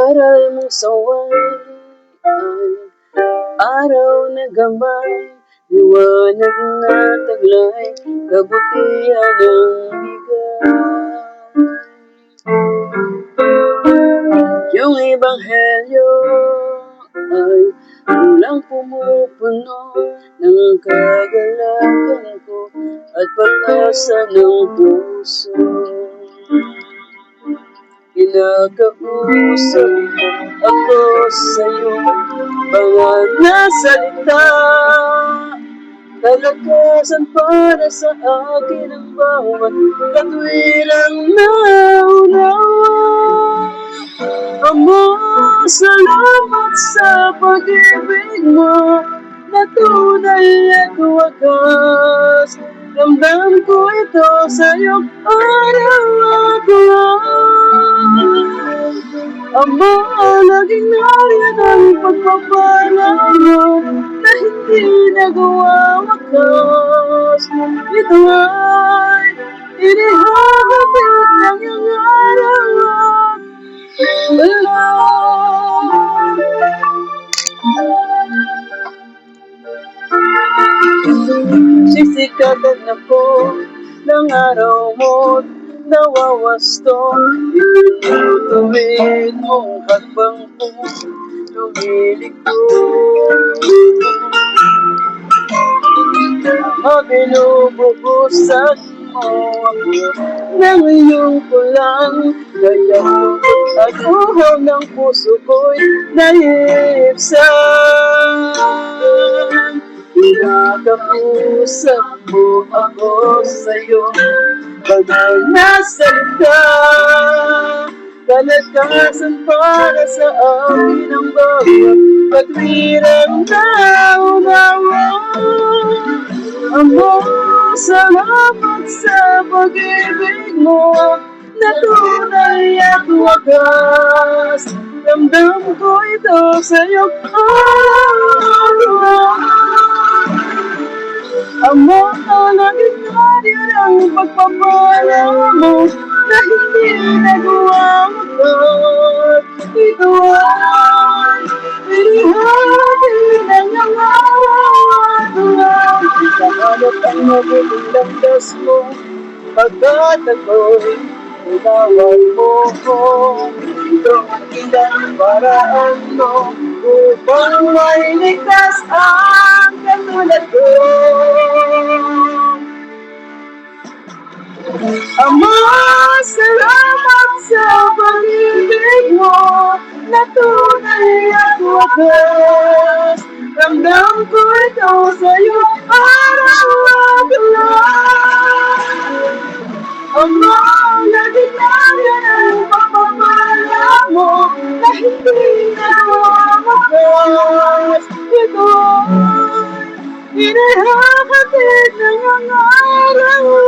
Aral mong saway ay araw na gamay, liwanag na taglay, kabutihan ng bigay. Yung ebanghelyo ay walang pumupuno ng kagalakan ko at pag-asa ng puso. Kinakausap ako sa'yo, bangal na salita, kalakasan para sa akin ang bawat katwirang naunawa. Ama, salamat sa pag-ibig mo na tunay at wagas. Ramdam ko ito sa iyong araw-araw. Ama, laging nariyan ang pagpapala mo na hindi nagwawakas. Ito ay inihahatid ng iyong araw. Sisikatan ako ng araw mo, nawawasto. Itutuwid mong hakbang ko, lumilikod. Binubuhusan mo ako ng iyong pulang, kaya at uhaw ng puso ko'y naibsan. Kinakausap mo ako sa'yo, banal na salita, kalakasan para sa akin ang bawat katwirang naunawa. Ama, salamat sa pag-ibig mo na tunay at wagas. Ramdam ko ito sa iyong araw-araw. Ama, laging nariyan ang pagpapala mo na hindi nagwawakas. Ito ay inihahatid ng iyong araw-araw. Kahanap ang mabuting landas mo, pagkat ako'y inawal mo ko. Ito ang ilang paraan mo upang mailigtas ang katulad ko. Ama, salamat sa pag-ibig mo na tunay at wagas. Ramdam ko ito sa iyong araw-araw. Ama, laging nariyan ang pagpapala mo na hindi nagwawakas. Ito ay inihahatid ng iyong araw.